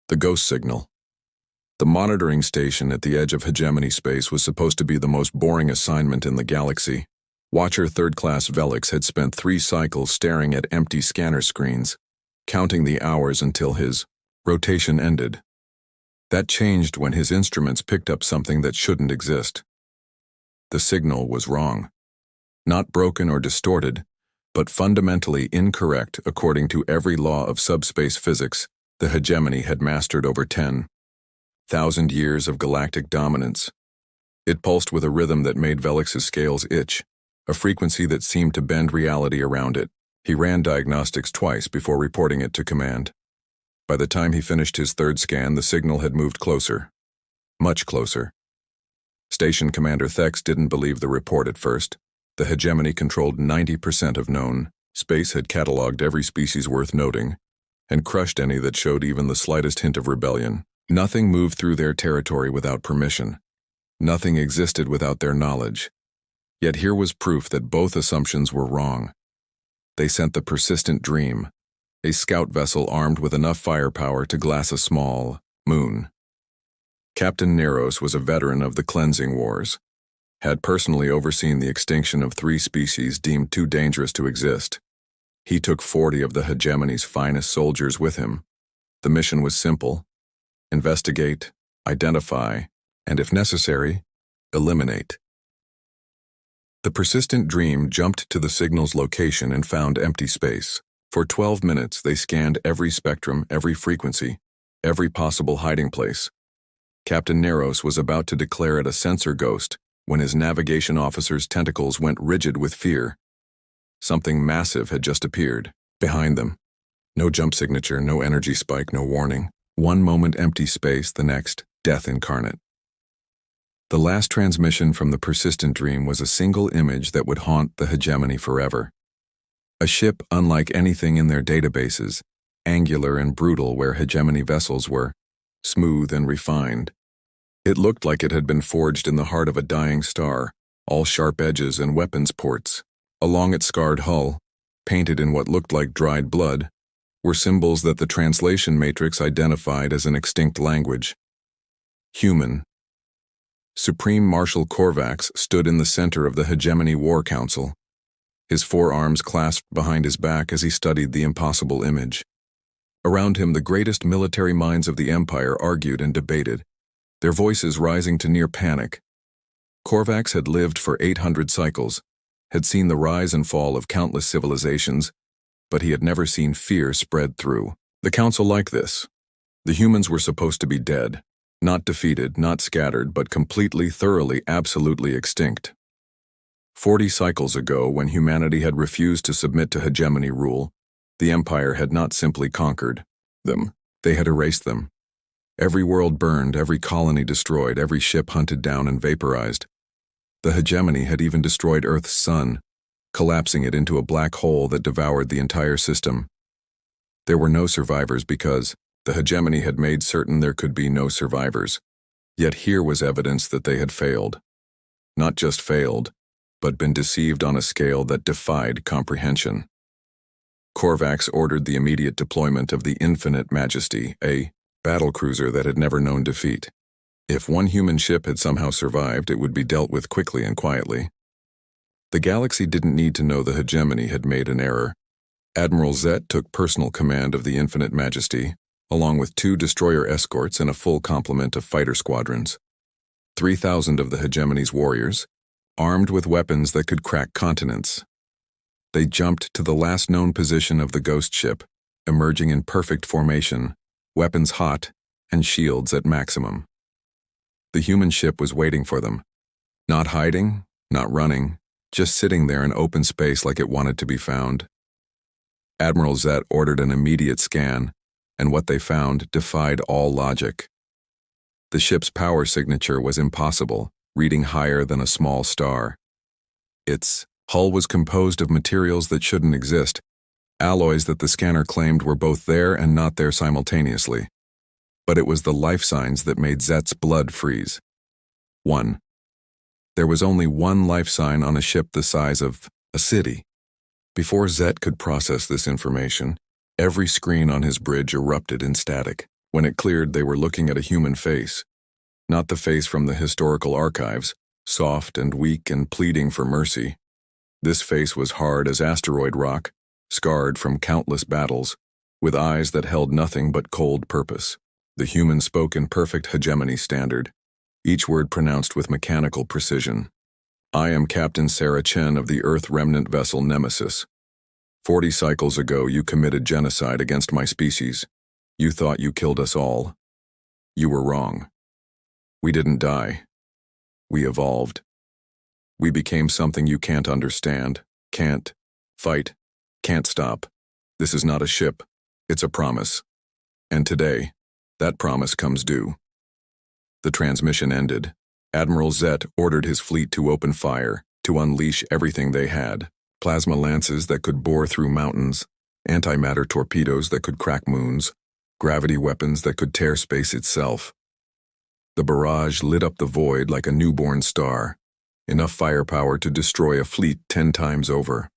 The ghost signal. The monitoring station at the edge of hegemony space was supposed to be the most boring assignment in the galaxy. Watcher third-class Velix had spent 3 cycles staring at empty scanner screens, counting the hours until his rotation ended. That changed when his instruments picked up something that shouldn't exist. The signal was wrong. Not broken or distorted, but fundamentally incorrect according to every law of subspace physics the hegemony had mastered over 10,000 years of galactic dominance. It pulsed with a rhythm that made Velix's scales itch, a frequency that seemed to bend reality around it. He ran diagnostics twice before reporting it to command. By the time he finished his 3rd scan, the signal had moved closer. Much closer. Station Commander Thex didn't believe the report at first. The hegemony controlled 90% of known space, had cataloged every species worth noting, and crushed any that showed even the slightest hint of rebellion. Nothing moved through their territory without permission. Nothing existed without their knowledge. Yet here was proof that both assumptions were wrong. They sent the Persistent Dream, a scout vessel armed with enough firepower to glass a small moon. Captain Neros was a veteran of the Cleansing Wars, had personally overseen the extinction of 3 species deemed too dangerous to exist. He took 40 of the hegemony's finest soldiers with him. The mission was simple: investigate, identify, and if necessary, eliminate. The Persistent Dream jumped to the signal's location and found empty space. For 12 minutes, they scanned every spectrum, every frequency, every possible hiding place. Captain Neros was about to declare it a sensor ghost when his navigation officer's tentacles went rigid with fear. Something massive had just appeared behind them. No jump signature, no energy spike, no warning. One moment empty space, the next death incarnate. The last transmission from the Persistent Dream was a single image that would haunt the hegemony forever. A ship unlike anything in their databases, angular and brutal where hegemony vessels were, smooth and refined. It looked like it had been forged in the heart of a dying star, all sharp edges and weapons ports. Along its scarred hull, painted in what looked like dried blood, were symbols that the translation matrix identified as an extinct language. Human. Supreme Marshal Korvax stood in the center of the Hegemony War Council, his 4 arms clasped behind his back as he studied the impossible image. Around him, the greatest military minds of the Empire argued and debated, their voices rising to near panic. Korvax had lived for 800 cycles, had seen the rise and fall of countless civilizations, but he had never seen fear spread through the council like this. The humans were supposed to be dead, not defeated, not scattered, but completely, thoroughly, absolutely extinct. 40 cycles ago, when humanity had refused to submit to hegemony rule, the Empire had not simply conquered them, they had erased them. Every world burned, every colony destroyed, every ship hunted down and vaporized. The hegemony had even destroyed Earth's sun, collapsing it into a black hole that devoured the entire system. There were no survivors because the hegemony had made certain there could be no survivors. Yet here was evidence that they had failed. Not just failed, but been deceived on a scale that defied comprehension. Korvax ordered the immediate deployment of the Infinite Majesty, a battlecruiser that had never known defeat. If one human ship had somehow survived, it would be dealt with quickly and quietly. The galaxy didn't need to know the hegemony had made an error. Admiral Zet took personal command of the Infinite Majesty, along with 2 destroyer escorts and a full complement of fighter squadrons. 3,000 of the hegemony's warriors, armed with weapons that could crack continents. They jumped to the last known position of the ghost ship, emerging in perfect formation, weapons hot, and shields at maximum. The human ship was waiting for them. Not hiding, not running, just sitting there in open space like it wanted to be found. Admiral Zet ordered an immediate scan, and what they found defied all logic. The ship's power signature was impossible, reading higher than a small star. Its hull was composed of materials that shouldn't exist, alloys that the scanner claimed were both there and not there simultaneously. But it was the life signs that made Zet's blood freeze. 1. There was only one life sign on a ship the size of a city. Before Zet could process this information, every screen on his bridge erupted in static. When it cleared, they were looking at a human face. Not the face from the historical archives, soft and weak and pleading for mercy. This face was hard as asteroid rock, scarred from countless battles, with eyes that held nothing but cold purpose. The human spoke in perfect hegemony standard, each word pronounced with mechanical precision. I am Captain Sarah Chen of the Earth remnant vessel Nemesis. 40 cycles ago, you committed genocide against my species. You thought you killed us all. You were wrong. We didn't die. We evolved. We became something you can't understand, can't fight, can't stop. This is not a ship. It's a promise. And today, that promise comes due. The transmission ended. Admiral Zet ordered his fleet to open fire, to unleash everything they had. Plasma lances that could bore through mountains, antimatter torpedoes that could crack moons, gravity weapons that could tear space itself. The barrage lit up the void like a newborn star, enough firepower to destroy a fleet 10 times over.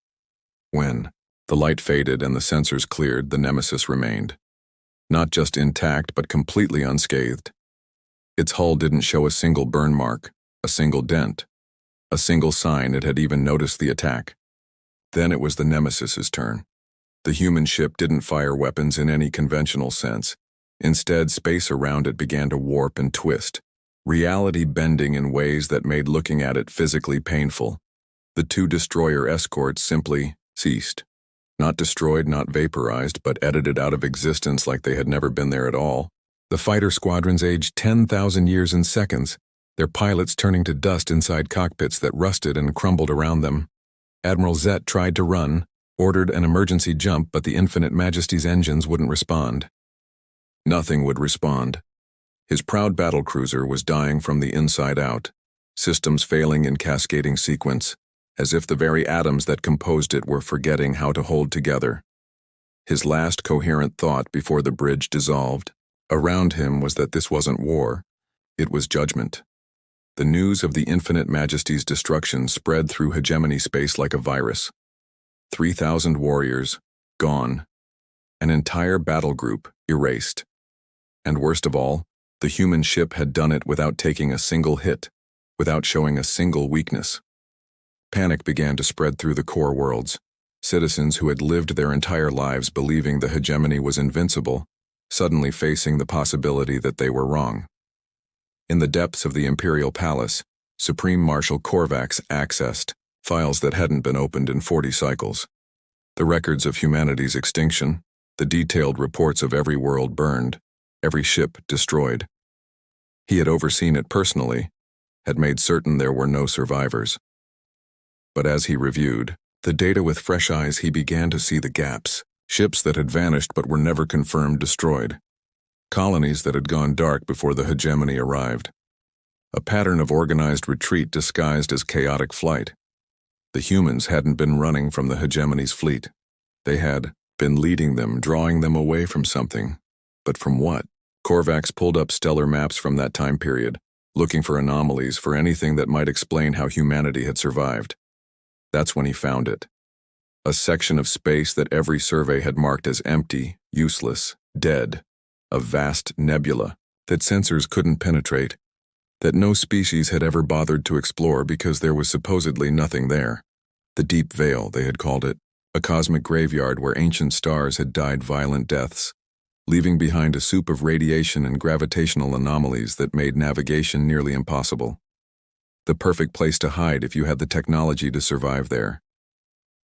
When the light faded and the sensors cleared, the Nemesis remained. Not just intact, but completely unscathed. Its hull didn't show a single burn mark, a single dent, a single sign it had even noticed the attack. Then it was the Nemesis's turn. The human ship didn't fire weapons in any conventional sense. Instead, space around it began to warp and twist, reality bending in ways that made looking at it physically painful. The 2 destroyer escorts simply ceased. Not destroyed, not vaporized, but edited out of existence like they had never been there at all. The fighter squadrons aged 10,000 years in seconds, their pilots turning to dust inside cockpits that rusted and crumbled around them. Admiral Zet tried to run, ordered an emergency jump, but the Infinite Majesty's engines wouldn't respond. Nothing would respond. His proud battlecruiser was dying from the inside out, systems failing in cascading sequence, as if the very atoms that composed it were forgetting how to hold together. His last coherent thought before the bridge dissolved around him was that this wasn't war, it was judgment. The news of the Infinite Majesty's destruction spread through hegemony space like a virus. 3,000 warriors, gone. An entire battle group, erased. And worst of all, the human ship had done it without taking a single hit, without showing a single weakness. Panic began to spread through the core worlds. Citizens who had lived their entire lives believing the hegemony was invincible, suddenly facing the possibility that they were wrong. In the depths of the Imperial Palace, Supreme Marshal Korvax accessed files that hadn't been opened in 40 cycles. The records of humanity's extinction, the detailed reports of every world burned, every ship destroyed. He had overseen it personally, had made certain there were no survivors. But as he reviewed the data with fresh eyes, he began to see the gaps. Ships that had vanished but were never confirmed destroyed. Colonies that had gone dark before the hegemony arrived. A pattern of organized retreat disguised as chaotic flight. The humans hadn't been running from the hegemony's fleet. They had been leading them, drawing them away from something. But from what? Korvax pulled up stellar maps from that time period, looking for anomalies, for anything that might explain how humanity had survived. That's when he found it. A section of space that every survey had marked as empty, useless, dead. A vast nebula that sensors couldn't penetrate, that no species had ever bothered to explore because there was supposedly nothing there. The deep veil, they had called it, a cosmic graveyard where ancient stars had died violent deaths, leaving behind a soup of radiation and gravitational anomalies that made navigation nearly impossible. The perfect place to hide if you had the technology to survive there.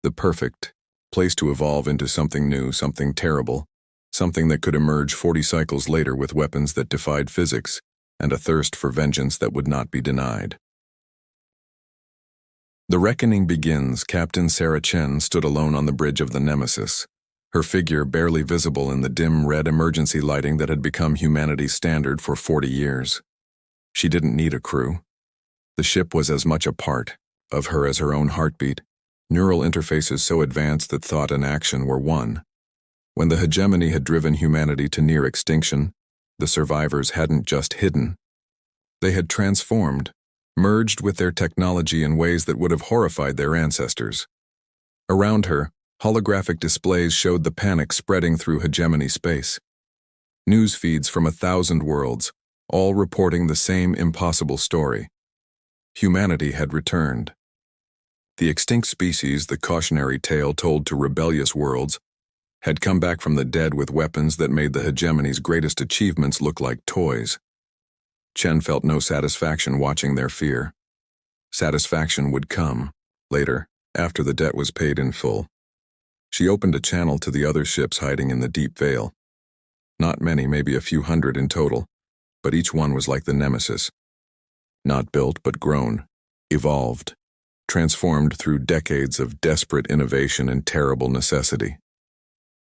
The perfect place to evolve into something new, something terrible, something that could emerge 40 cycles later with weapons that defied physics and a thirst for vengeance that would not be denied. The reckoning begins. Captain Sarah Chen stood alone on the bridge of the Nemesis, her figure barely visible in the dim red emergency lighting that had become humanity's standard for 40 years. She didn't need a crew. The ship was as much a part of her as her own heartbeat, neural interfaces so advanced that thought and action were one. When the hegemony had driven humanity to near extinction, the survivors hadn't just hidden. They had transformed, merged with their technology in ways that would have horrified their ancestors. Around her, holographic displays showed the panic spreading through hegemony space. News feeds from 1,000 worlds, all reporting the same impossible story. Humanity had returned. The extinct species, the cautionary tale told to rebellious worlds, had come back from the dead with weapons that made the hegemony's greatest achievements look like toys. Chen felt no satisfaction watching their fear. Satisfaction would come, later, after the debt was paid in full. She opened a channel to the other ships hiding in the deep veil. Not many, maybe a few hundred in total, but each one was like the Nemesis. Not built, but grown, evolved, transformed through decades of desperate innovation and terrible necessity.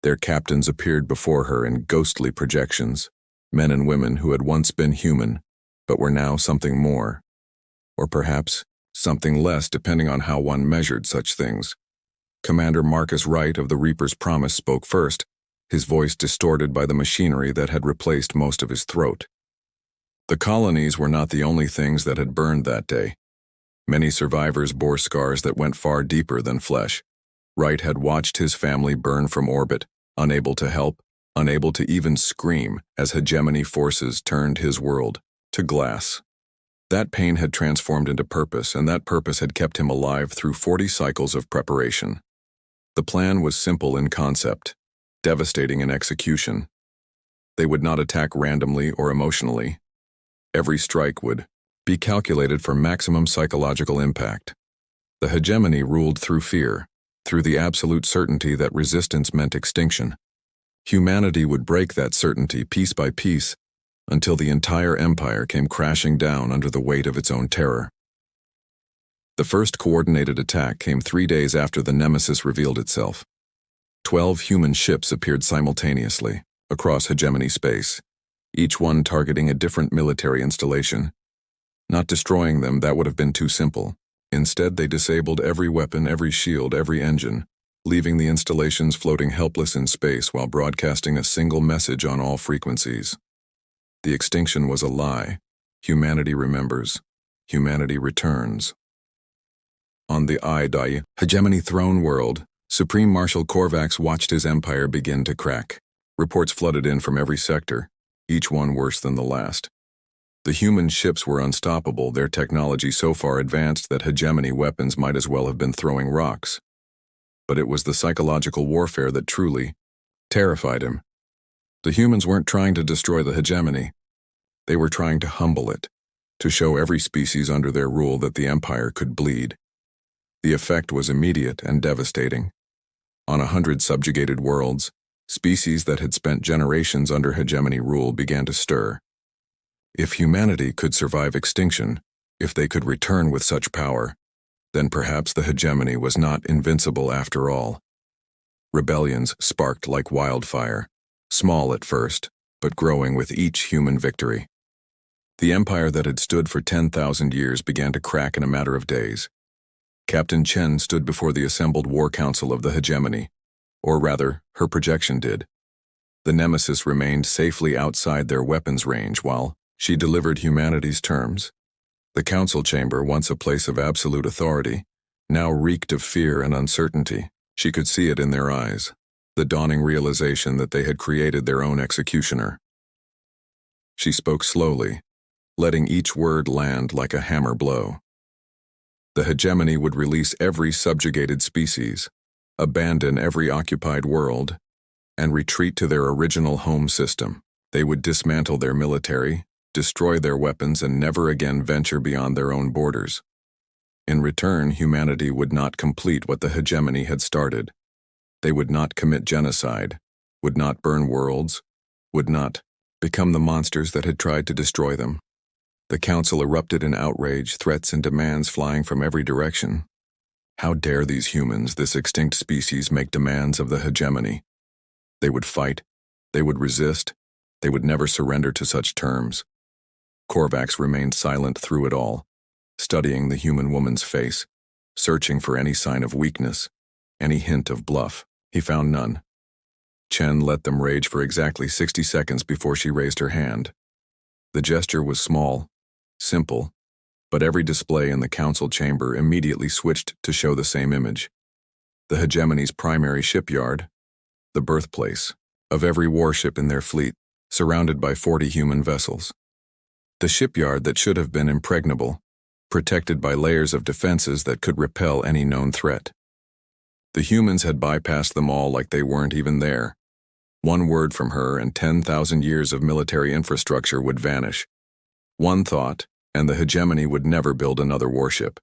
Their captains appeared before her in ghostly projections, men and women who had once been human, but were now something more. Or perhaps something less, depending on how one measured such things. Commander Marcus Wright of the Reaper's Promise spoke first, his voice distorted by the machinery that had replaced most of his throat. The colonies were not the only things that had burned that day. Many survivors bore scars that went far deeper than flesh. Wright had watched his family burn from orbit, unable to help, unable to even scream as hegemony forces turned his world to glass. That pain had transformed into purpose, and that purpose had kept him alive through 40 cycles of preparation. The plan was simple in concept, devastating in execution. They would not attack randomly or emotionally. Every strike would be calculated for maximum psychological impact. The hegemony ruled through fear, through the absolute certainty that resistance meant extinction. Humanity would break that certainty piece by piece until the entire empire came crashing down under the weight of its own terror. The first coordinated attack came 3 days after the Nemesis revealed itself. 12 human ships appeared simultaneously across hegemony space, each one targeting a different military installation. Not destroying them, that would have been too simple. Instead, they disabled every weapon, every shield, every engine, leaving the installations floating helpless in space while broadcasting a single message on all frequencies. The extinction was a lie. Humanity remembers. Humanity returns. On the Idai hegemony throne world, Supreme Marshal Korvax watched his empire begin to crack. Reports flooded in from every sector, each one worse than the last. The human ships were unstoppable, their technology so far advanced that hegemony weapons might as well have been throwing rocks. But it was the psychological warfare that truly terrified him. The humans weren't trying to destroy the hegemony. They were trying to humble it, to show every species under their rule that the empire could bleed. The effect was immediate and devastating. On 100 subjugated worlds, species that had spent generations under hegemony rule began to stir. If humanity could survive extinction, if they could return with such power, then perhaps the hegemony was not invincible after all. Rebellions sparked like wildfire, small at first, but growing with each human victory. The empire that had stood for 10,000 years began to crack in a matter of days. Captain Chen stood before the assembled war council of the hegemony, or rather, her projection did. The Nemesis remained safely outside their weapons range while she delivered humanity's terms. The council chamber, once a place of absolute authority, now reeked of fear and uncertainty. She could see it in their eyes, the dawning realization that they had created their own executioner. She spoke slowly, letting each word land like a hammer blow. The hegemony would release every subjugated species, abandon every occupied world, and retreat to their original home system. They would dismantle their military, destroy their weapons, and never again venture beyond their own borders. In return, humanity would not complete what the hegemony had started. They would not commit genocide, would not burn worlds, would not become the monsters that had tried to destroy them. The council erupted in outrage, threats and demands flying from every direction. How dare these humans, this extinct species, make demands of the hegemony? They would fight, they would resist, they would never surrender to such terms. Korvax remained silent through it all, studying the human woman's face, searching for any sign of weakness, any hint of bluff. He found none. Chen let them rage for exactly 60 seconds before she raised her hand. The gesture was small, simple, but every display in the council chamber immediately switched to show the same image. The hegemony's primary shipyard, the birthplace of every warship in their fleet, surrounded by 40 human vessels. The shipyard that should have been impregnable, protected by layers of defenses that could repel any known threat. The humans had bypassed them all like they weren't even there. One word from her and 10,000 years of military infrastructure would vanish. One thought, and the hegemony would never build another warship.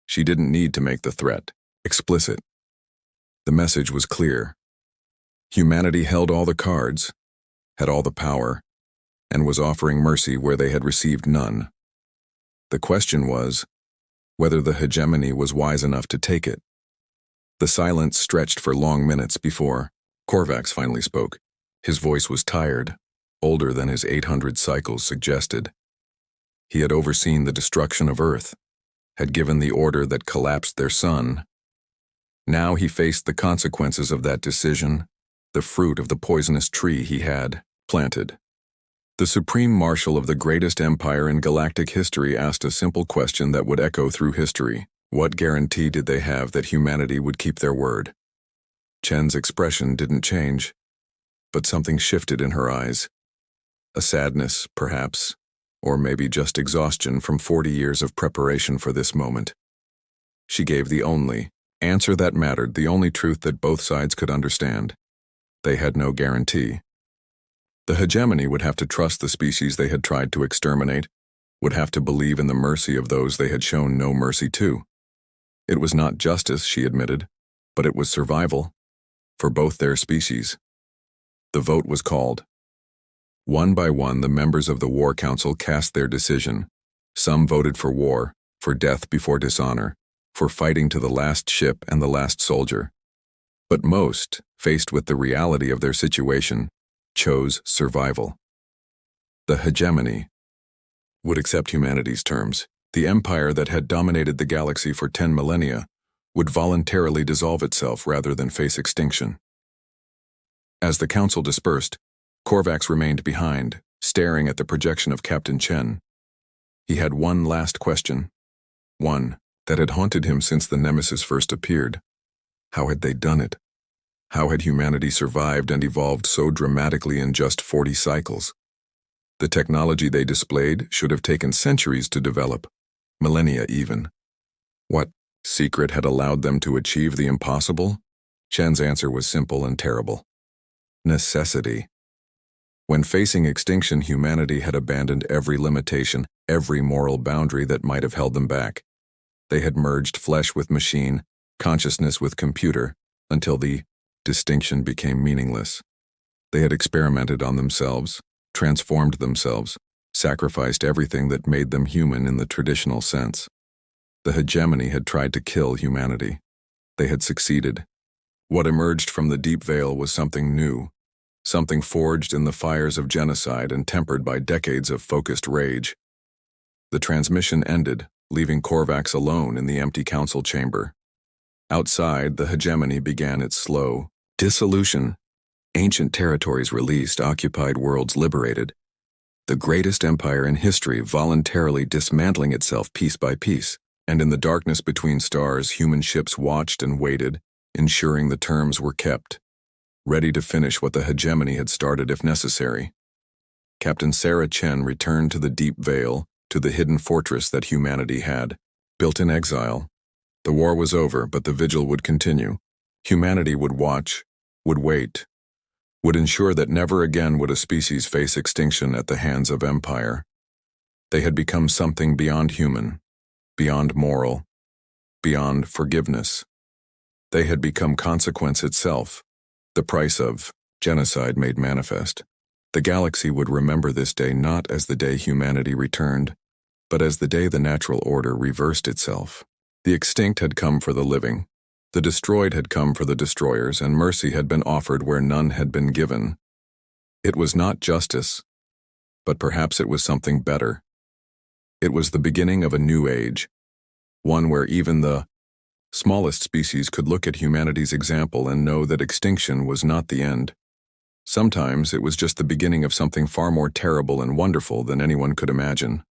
She didn't need to make the threat explicit. The message was clear. Humanity held all the cards, had all the power, and was offering mercy where they had received none. The question was whether the hegemony was wise enough to take it. The silence stretched for long minutes before Korvax finally spoke. His voice was tired, older than his 800 cycles suggested. He had overseen the destruction of Earth, had given the order that collapsed their sun. Now he faced the consequences of that decision, the fruit of the poisonous tree he had planted. The Supreme Marshal of the greatest empire in galactic history asked a simple question that would echo through history. What guarantee did they have that humanity would keep their word? Chen's expression didn't change, but something shifted in her eyes. A sadness, perhaps, or maybe just exhaustion from 40 years of preparation for this moment. She gave the only answer that mattered, the only truth that both sides could understand. They had no guarantee. The hegemony would have to trust the species they had tried to exterminate, would have to believe in the mercy of those they had shown no mercy to. It was not justice, she admitted, but it was survival, for both their species. The vote was called. One by one, the members of the War Council cast their decision. Some voted for war, for death before dishonor, for fighting to the last ship and the last soldier. But most, faced with the reality of their situation, chose survival. The hegemony would accept humanity's terms. The empire that had dominated the galaxy for 10 millennia would voluntarily dissolve itself rather than face extinction. As the council dispersed, Korvax remained behind, staring at the projection of Captain Chen. He had one last question, one that had haunted him since the Nemesis first appeared. How had they done it? How had humanity survived and evolved so dramatically in just 40 cycles? The technology they displayed should have taken centuries to develop, millennia even. What secret had allowed them to achieve the impossible? Chen's answer was simple and terrible. Necessity. When facing extinction, humanity had abandoned every limitation, every moral boundary that might have held them back. They had merged flesh with machine, consciousness with computer, until the distinction became meaningless. They had experimented on themselves, transformed themselves, sacrificed everything that made them human in the traditional sense. The hegemony had tried to kill humanity. They had succeeded. What emerged from the deep veil was something new, something forged in the fires of genocide and tempered by decades of focused rage. The transmission ended, leaving Korvax alone in the empty council chamber. Outside, the hegemony began its slow dissolution. Ancient territories released, occupied worlds liberated. The greatest empire in history voluntarily dismantling itself piece by piece. And in the darkness between stars, human ships watched and waited, ensuring the terms were kept, ready to finish what the hegemony had started if necessary. Captain Sarah Chen returned to the deep veil, to the hidden fortress that humanity had, built in exile. The war was over, but the vigil would continue. Humanity would watch, would wait, would ensure that never again would a species face extinction at the hands of empire. They had become something beyond human, beyond moral, beyond forgiveness. They had become consequence itself, the price of genocide made manifest. The galaxy would remember this day not as the day humanity returned, but as the day the natural order reversed itself. The extinct had come for the living, the destroyed had come for the destroyers, and mercy had been offered where none had been given. It was not justice, but perhaps it was something better. It was the beginning of a new age, one where even the smallest species could look at humanity's example and know that extinction was not the end. Sometimes it was just the beginning of something far more terrible and wonderful than anyone could imagine.